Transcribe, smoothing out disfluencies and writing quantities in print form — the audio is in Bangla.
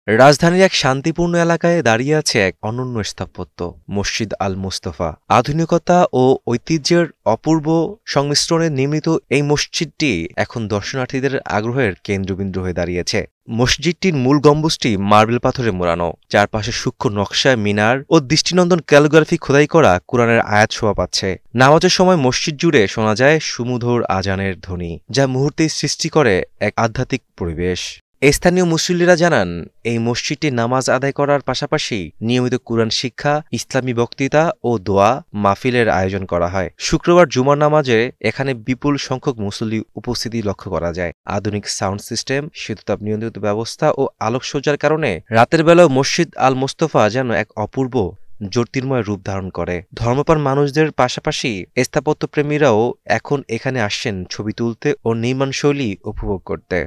রাজধানীর এক শান্তিপূর্ণ এলাকায় দাঁড়িয়ে আছে এক অনন্য স্থাপত্য, মসজিদ আল মুস্তফা। আধুনিকতা ও ঐতিহ্যের অপূর্ব সংমিশ্রণে নির্মিত এই মসজিদটি এখন দর্শনার্থীদের আগ্রহের কেন্দ্রবিন্দু হয়ে দাঁড়িয়েছে। মসজিদটির মূল গম্বুজটি মার্বেল পাথরে মোড়ানো, চারপাশে সূক্ষ্ম নকশায় মিনার ও দৃষ্টিনন্দন ক্যালিগ্রাফি খোদাই করা কুরআনের আয়াত শোভা পাচ্ছে। নামাজের সময় মসজিদ জুড়ে শোনা যায় সুমধুর আজানের ধ্বনি, যা মুহূর্তেই সৃষ্টি করে এক আধ্যাত্মিক পরিবেশ। স্থানীয় মুসল্লিরা জানান, এই মসজিদটি নামাজ আদায় করার পাশাপাশি নিয়মিত কুরআন শিক্ষা, ইসলামী বক্তৃতা ও দোয়া মাহফিলের আয়োজন করা হয়। শুক্রবার জুমার নামাজে এখানে বিপুল সংখ্যক মুসল্লি উপস্থিতি লক্ষ্য করা যায়। আধুনিক সাউন্ড সিস্টেম, শীততাপ নিয়ন্ত্রিত ব্যবস্থা ও আলোকসজ্জার কারণে রাতের বেলাও মসজিদ আল মোস্তফা যেন এক অপূর্ব জ্যোতির্ময় রূপ ধারণ করে। ধর্মপ্রাণ মানুষদের পাশাপাশি স্থাপত্যপ্রেমীরাও এখন এখানে আসছেন ছবি তুলতে ও নির্মাণশৈলী উপভোগ করতে।